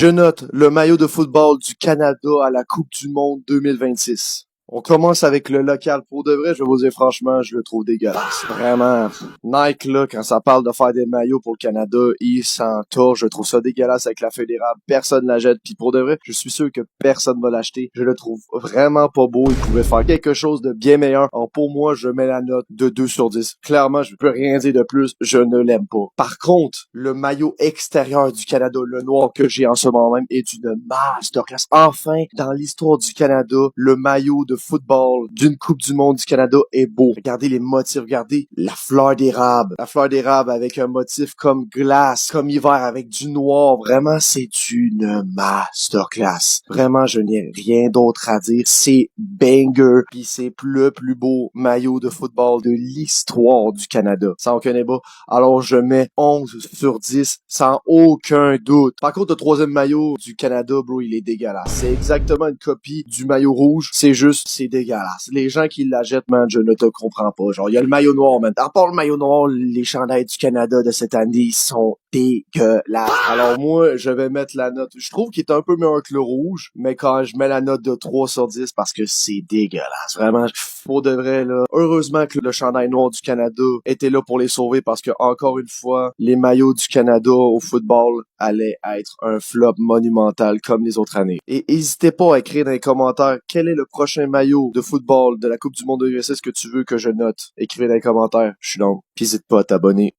Je note le maillot de football du Canada à la Coupe du Monde 2026. On commence avec le local. Pour de vrai, je vais vous dire franchement, je le trouve dégueulasse. Vraiment. Nike, là, quand ça parle de faire des maillots pour le Canada, ils s'entourent. Je trouve ça dégueulasse avec la feuille d'érable. Personne ne la jette. Puis pour de vrai, je suis sûr que personne va l'acheter. Je le trouve vraiment pas beau. Ils pouvaient faire quelque chose de bien meilleur. Alors pour moi, je mets la note de 2 sur 10. Clairement, je peux rien dire de plus. Je ne l'aime pas. Par contre, le maillot extérieur du Canada, le noir que j'ai en ce moment même, est une masterclass. Enfin, dans l'histoire du Canada, le maillot de football d'une Coupe du Monde du Canada est beau. Regardez les motifs, regardez la fleur d'érable. La fleur d'érable avec un motif comme glace, comme hiver avec du noir. Vraiment, c'est une masterclass. Vraiment, je n'ai rien d'autre à dire. C'est banger. Puis c'est le plus beau maillot de football de l'histoire du Canada. Sans aucun débat. Alors, je mets 11 sur 10 sans aucun doute. Par contre, le troisième maillot du Canada, bro, il est dégueulasse. C'est exactement une copie du maillot rouge. C'est juste, c'est dégueulasse. Les gens qui la jettent, man, je ne te comprends pas. Genre, il y a le maillot noir, man. À part le maillot noir, les chandails du Canada de cette année, ils sont dégueulasses. Alors moi, je vais mettre la note. Je trouve qu'il est un peu meilleur que le rouge, mais quand je mets la note de 3 sur 10 parce que c'est dégueulasse. Vraiment, pour de vrai, là. Heureusement que le chandail noir du Canada était là pour les sauver parce que, encore une fois, les maillots du Canada au football allaient être un flop monumental comme les autres années. Et n'hésitez pas à écrire dans les commentaires quel est le prochain maillot de football de la Coupe du Monde de l'USS que tu veux que je note. Écrivez dans les commentaires. Je suis donc. Puis n'hésite pas à t'abonner.